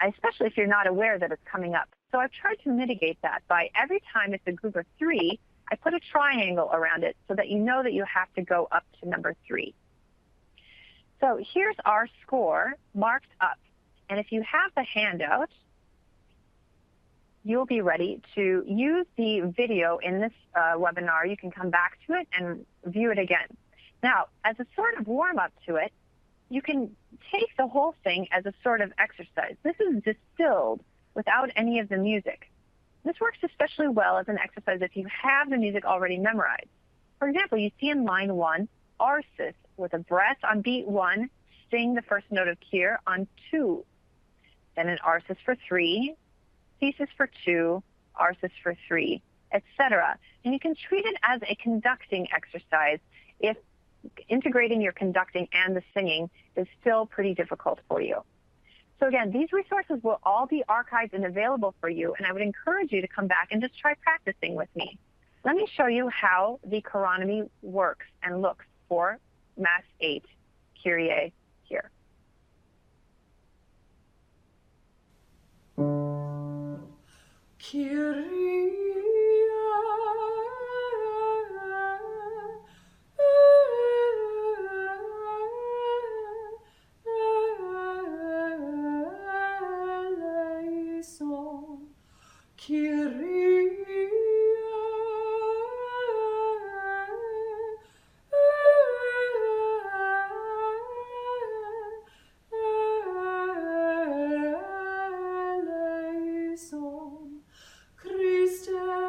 especially if you're not aware that it's coming up. So I've tried to mitigate that by every time it's a group of 3, I put a triangle around it so that you know that you have to go up to number 3. So here's our score marked up. And if you have the handout, you'll be ready to use the video in this webinar. You can come back to it and view it again. Now, as a sort of warm-up to it, you can take the whole thing as a sort of exercise. This is distilled without any of the music. This works especially well as an exercise if you have the music already memorized. For example, you see in line 1, arsis with a breath on beat 1, sing the first note of Kyrie on 2. Then an arsis for 3, thesis for 2, arsis for 3, etc. And you can treat it as a conducting exercise if integrating your conducting and the singing is still pretty difficult for you. So again, these resources will all be archived and available for you, and I would encourage you to come back and just try practicing with me. Let me show you how the chironomy works and looks for Mass 8, Kyrie here. Kyrie eleison, Kyrie eleison, Christe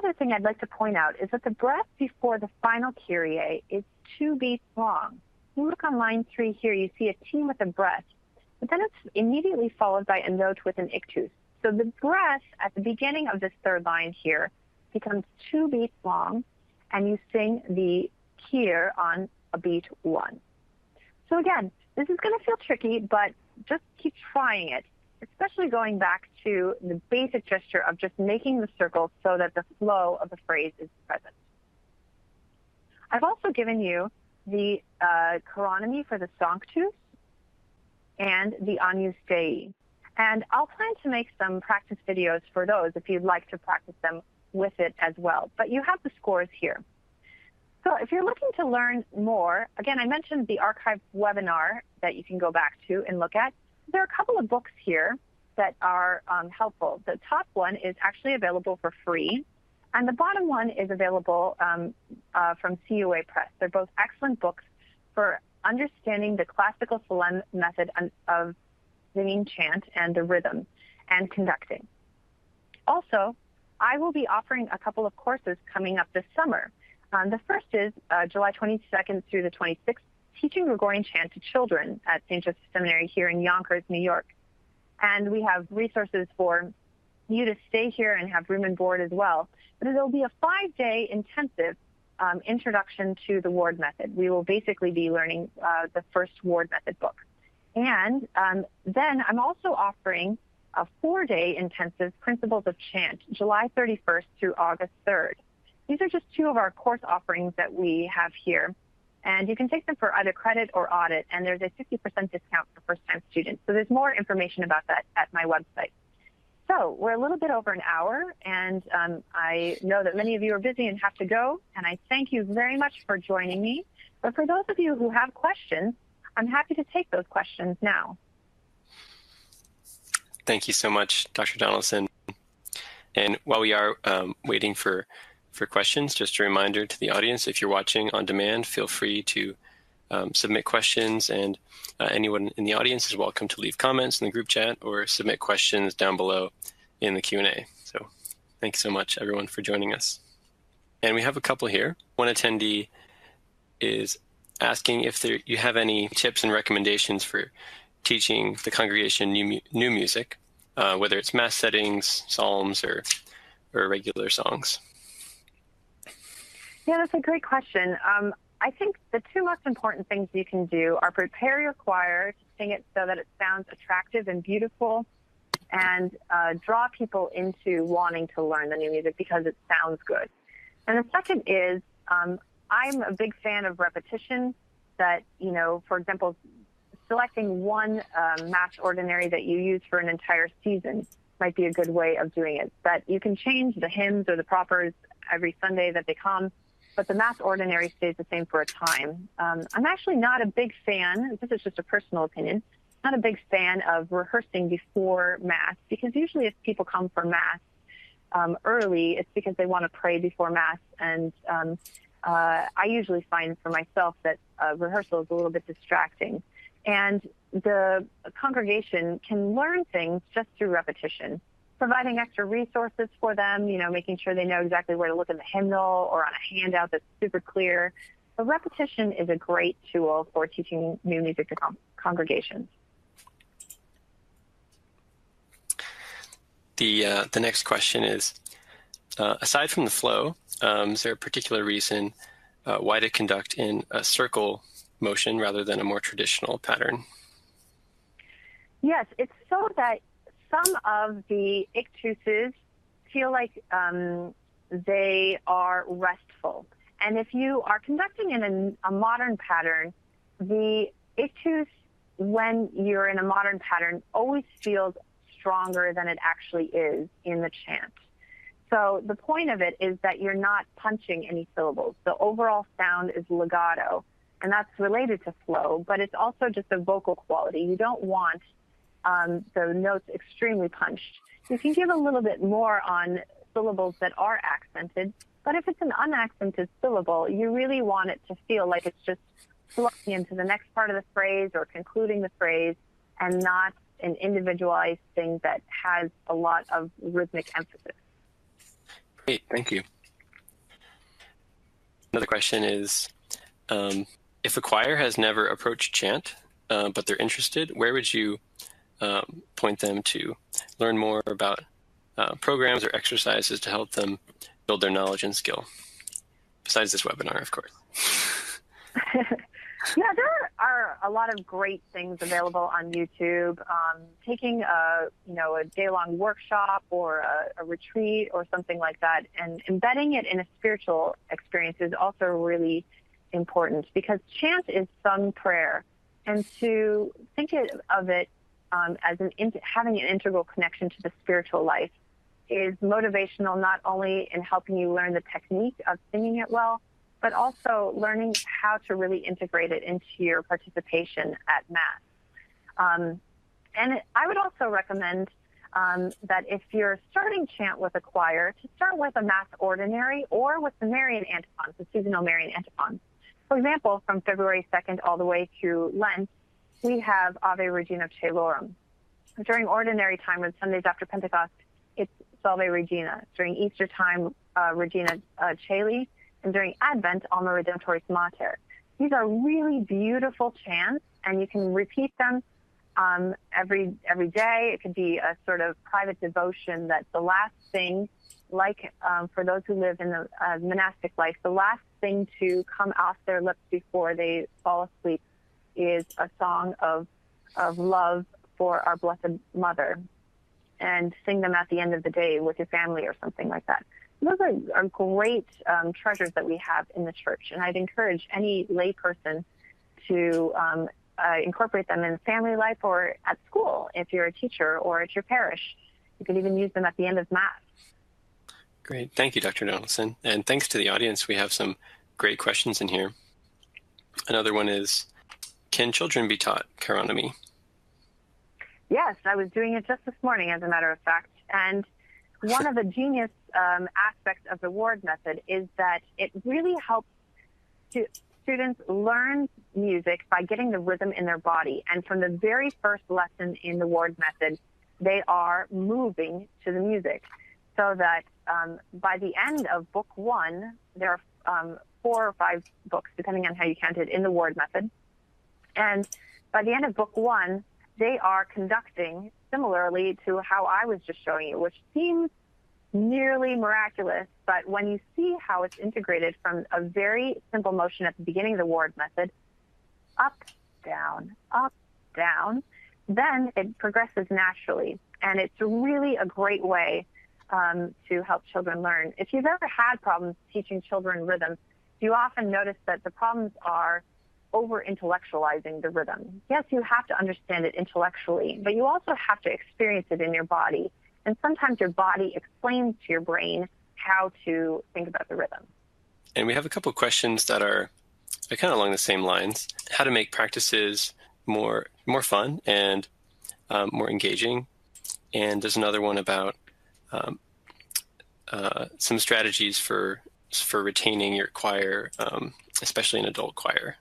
other thing I'd like to point out is that the breath before the final Kyrie is 2 beats long. You look on line 3 here, you see a T with a breath, but then it's immediately followed by a note with an ictus. So the breath at the beginning of this third line here becomes 2 beats long, and you sing the Kyrie on a beat 1. So again, this is going to feel tricky, but just keep trying it, especially going back to the basic gesture of just making the circle so that the flow of the phrase is present. I've also given you the chironomy for the Sanctus and the Agnus Dei. And I'll plan to make some practice videos for those if you'd like to practice them with it as well. But you have the scores here. So if you're looking to learn more, again, I mentioned the archived webinar that you can go back to and look at. There are a couple of books here that are helpful. The top one is actually available for free, and the bottom one is available from CUA Press. They're both excellent books for understanding the classical phlegm method of singing chant and the rhythm and conducting. Also, I will be offering a couple of courses coming up this summer. The first is July 22nd through the 26th, teaching Gregorian chant to children at St. Joseph's Seminary here in Yonkers, New York. And we have resources for you to stay here and have room and board as well. But it'll be a 5-day intensive introduction to the ward method. We will basically be learning the first ward method book. And then I'm also offering a 4-day intensive Principles of Chant, July 31st through August 3rd. These are just 2 of our course offerings that we have here. And you can take them for either credit or audit, and there's a 50% discount for first-time students. So there's more information about that at my website. So we're a little bit over an hour, and I know that many of you are busy and have to go, and I thank you very much for joining me. But for those of you who have questions, I'm happy to take those questions now. Thank you so much, Dr. Donelson. And while we are waiting for questions, just a reminder to the audience, if you're watching on demand, feel free to submit questions, and anyone in the audience is welcome to leave comments in the group chat or submit questions down below in the Q&A. So thanks so much, everyone, for joining us. And we have a couple here. One attendee is asking if you have any tips and recommendations for teaching the congregation new music, whether it's mass settings, psalms, or regular songs. Yeah, that's a great question. I think the 2 most important things you can do are prepare your choir to sing it so that it sounds attractive and beautiful, and draw people into wanting to learn the new music because it sounds good. And the second is, I'm a big fan of repetition. That, for example, selecting one Mass ordinary that you use for an entire season might be a good way of doing it. That you can change the hymns or the propers every Sunday that they come, but the Mass ordinary stays the same for a time. I'm actually not a big fan, this is just a personal opinion, not a big fan of rehearsing before Mass, because usually if people come for Mass early, it's because they want to pray before Mass, and I usually find for myself that rehearsal is a little bit distracting. And the congregation can learn things just through repetition, providing extra resources for them, making sure they know exactly where to look in the hymnal or on a handout that's super clear. But repetition is a great tool for teaching new music to congregations. The next question is, aside from the flow, is there a particular reason why to conduct in a circle motion rather than a more traditional pattern? Yes, it's so that some of the ictuses feel like they are restful. And if you are conducting in a modern pattern, the ictus, when you're in a modern pattern, always feels stronger than it actually is in the chant. So the point of it is that you're not punching any syllables. The overall sound is legato, and that's related to flow, but it's also just a vocal quality. You don't want the notes extremely punched. You can give a little bit more on syllables that are accented, but if it's an unaccented syllable, you really want it to feel like it's just flowing into the next part of the phrase or concluding the phrase, and not an individualized thing that has a lot of rhythmic emphasis. Great, thank you. Another question is, if a choir has never approached chant, but they're interested, where would you point them to learn more about programs or exercises to help them build their knowledge and skill? Besides this webinar, of course. Yeah, there are a lot of great things available on YouTube. Taking a day-long workshop or a retreat or something like that, and embedding it in a spiritual experience is also really important, because chant is sung prayer, and to think of it as having an integral connection to the spiritual life is motivational, not only in helping you learn the technique of singing it well, but also learning how to really integrate it into your participation at Mass. And I would also recommend that if you're starting chant with a choir, to start with a Mass ordinary or with the Marian antiphons, the seasonal Marian antiphons. For example, from February 2nd all the way through Lent, we have Ave Regina Caelorum. During ordinary time, on Sundays after Pentecost, it's Salve Regina. During Easter time, Regina Caeli. And during Advent, Alma Redemptoris Mater. These are really beautiful chants, and you can repeat them every day. It could be a sort of private devotion that the last thing, like for those who live in the monastic life, the last thing to come off their lips before they fall asleep is a song of love for our Blessed Mother, and sing them at the end of the day with your family or something like that. Those are great treasures that we have in the church, and I'd encourage any lay person to incorporate them in family life or at school if you're a teacher, or at your parish. You could even use them at the end of Mass. Great. Thank you, Dr. Donelson. And thanks to the audience. We have some great questions in here. Another one is, can children be taught chironomy? Yes, I was doing it just this morning, as a matter of fact. And one of the genius aspects of the ward method is that it really helps students learn music by getting the rhythm in their body. And from the very first lesson in the ward method, they are moving to the music. So that by the end of book 1, there are 4 or 5 books, depending on how you count it, in the ward method. And by the end of book 1, they are conducting similarly to how I was just showing you, which seems nearly miraculous. But when you see how it's integrated from a very simple motion at the beginning of the ward method, up, down, then it progresses naturally. And it's really a great way to help children learn. If you've ever had problems teaching children rhythm, you often notice that the problems are over-intellectualizing the rhythm. Yes, you have to understand it intellectually, but you also have to experience it in your body. And sometimes your body explains to your brain how to think about the rhythm. And we have a couple of questions that are kind of along the same lines. How to make practices more fun and more engaging. And there's another one about some strategies for retaining your choir, especially an adult choir.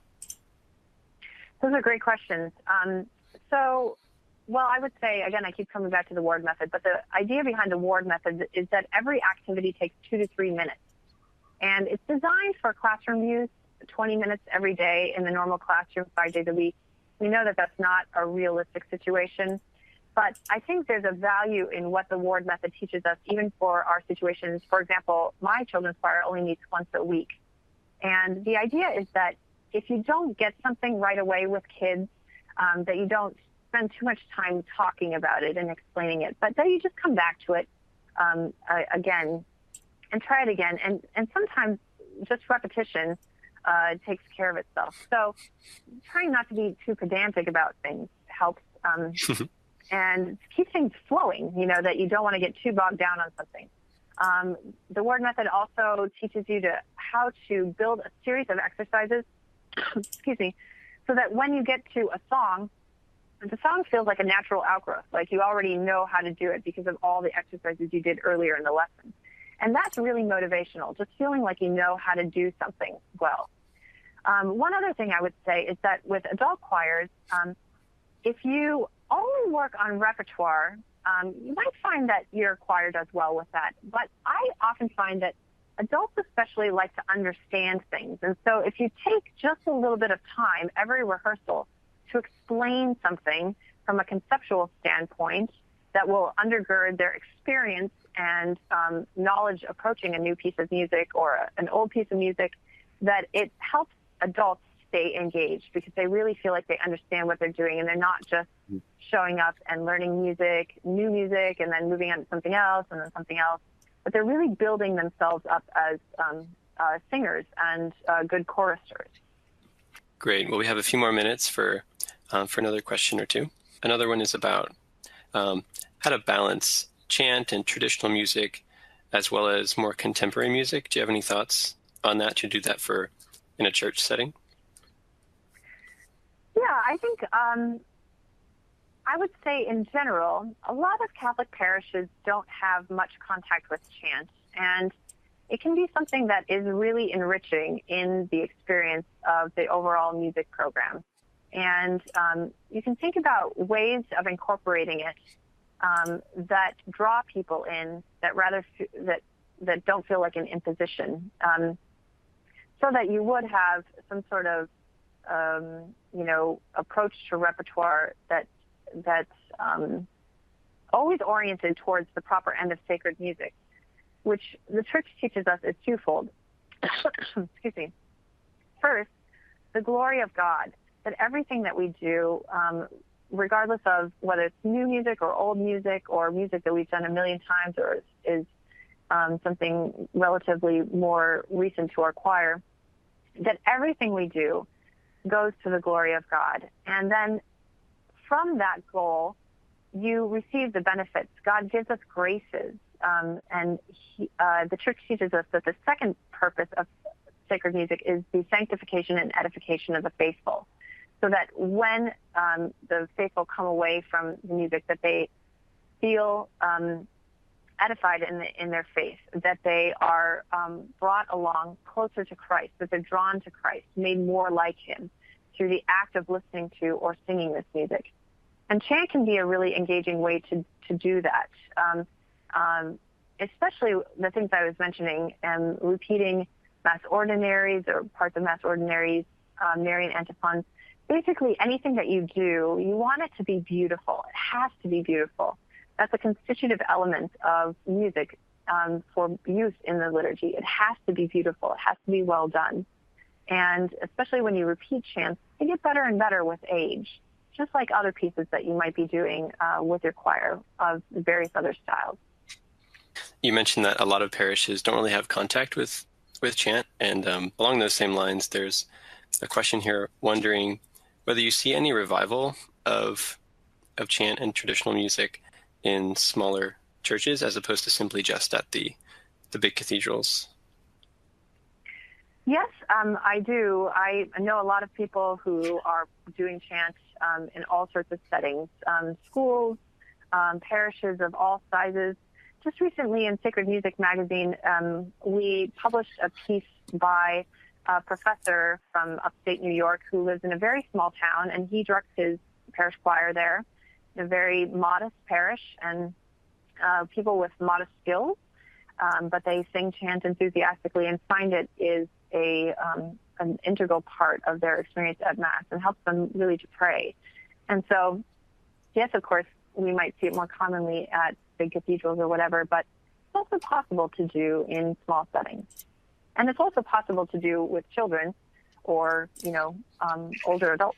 Those are great questions. Well, I would say, again, I keep coming back to the ward method, but the idea behind the ward method is that every activity takes 2 to 3 minutes. And it's designed for classroom use, 20 minutes every day in the normal classroom, 5 days a week. We know that that's not a realistic situation, but I think there's a value in what the ward method teaches us, even for our situations. For example, my children's choir only meets once a week. And the idea is that if you don't get something right away with kids, that you don't spend too much time talking about it and explaining it, but that you just come back to it again and try it again. And sometimes just repetition takes care of itself. So trying not to be too pedantic about things helps, and keep things flowing, that you don't want to get too bogged down on something. The word method also teaches you how to build a series of exercises, excuse me, so that when you get to a song, the song feels like a natural outgrowth, like you already know how to do it because of all the exercises you did earlier in the lesson. And that's really motivational, just feeling like you know how to do something well. One other thing I would say is that with adult choirs, if you only work on repertoire, you might find that your choir does well with that. But I often find that adults especially like to understand things. And so if you take just a little bit of time every rehearsal to explain something from a conceptual standpoint that will undergird their experience and knowledge approaching a new piece of music or an old piece of music, that it helps adults stay engaged because they really feel like they understand what they're doing and they're not just showing up and learning new music, and then moving on to something else and then something else. But they're really building themselves up as singers and good choristers. Great. Well, we have a few more minutes for another question or two. Another one is about how to balance chant and traditional music as well as more contemporary music. Do you have any thoughts on that, to do that in a church setting? Yeah, I think I would say in general, a lot of Catholic parishes don't have much contact with chant, and it can be something that is really enriching in the experience of the overall music program. And you can think about ways of incorporating it that draw people in, that don't feel like an imposition, so that you would have some sort of approach to repertoire that's always oriented towards the proper end of sacred music, which the church teaches us is twofold. Excuse me. First, the glory of God, that everything that we do, regardless of whether it's new music or old music or music that we've done a million times or is something relatively more recent to our choir, that everything we do goes to the glory of God. And then from that goal, you receive the benefits. God gives us graces. And the church teaches us that the second purpose of sacred music is the sanctification and edification of the faithful, so that when the faithful come away from the music, that they feel edified in their faith, that they are brought along closer to Christ, that they're drawn to Christ, made more like him through the act of listening to or singing this music. And chant can be a really engaging way to do that, especially the things I was mentioning, repeating Mass ordinaries or parts of Mass ordinaries, Marian antiphons. Basically, anything that you do, you want it to be beautiful. It has to be beautiful. That's a constitutive element of music for use in the liturgy. It has to be beautiful. It has to be well done. And especially when you repeat chants, they get better and better with age, just like other pieces that you might be doing with your choir of various other styles. You mentioned that a lot of parishes don't really have contact with chant, and along those same lines, there's a question here wondering whether you see any revival of chant and traditional music in smaller churches as opposed to simply just at the big cathedrals. Yes, I do. I know a lot of people who are doing chant in all sorts of settings, schools, parishes of all sizes. Just recently in Sacred Music magazine, we published a piece by a professor from upstate New York who lives in a very small town, and he directs his parish choir there, in a very modest parish, and people with modest skills, but they sing chant enthusiastically and find it is an integral part of their experience at Mass and helps them really to pray. And so, yes, of course, we might see it more commonly at big cathedrals or whatever, but it's also possible to do in small settings. And it's also possible to do with children or, older adults.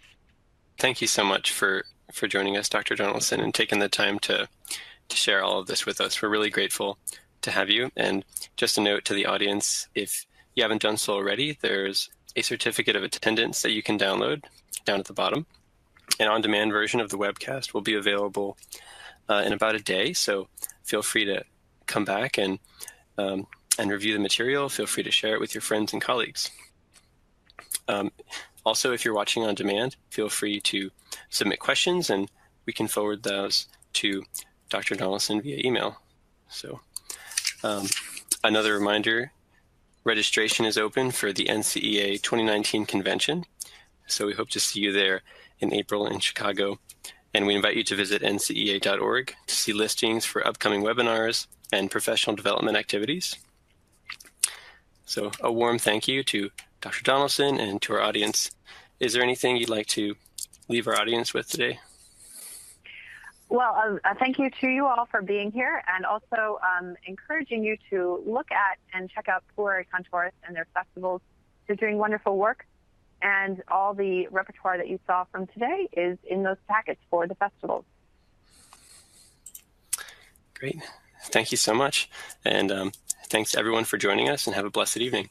Thank you so much for joining us, Dr. Donelson, and taking the time to share all of this with us. We're really grateful to have you. And just a note to the audience, if you haven't done so already, there's a certificate of attendance that you can download down at the bottom. An on-demand version of the webcast will be available in about a day, so feel free to come back and review the material. Feel free to share it with your friends and colleagues. Also, if you're watching on demand, feel free to submit questions, and we can forward those to Dr. Donelson via email. So another reminder, registration is open for the NCEA 2019 convention. So we hope to see you there in April in Chicago. And we invite you to visit ncea.org to see listings for upcoming webinars and professional development activities. So a warm thank you to Dr. Donelson and to our audience. Is there anything you'd like to leave our audience with today? Well, thank you to you all for being here, and also encouraging you to look at and check out Pueri Cantores and their festivals. They're doing wonderful work, and all the repertoire that you saw from today is in those packets for the festivals. Great. Thank you so much. And thanks to everyone for joining us, and have a blessed evening.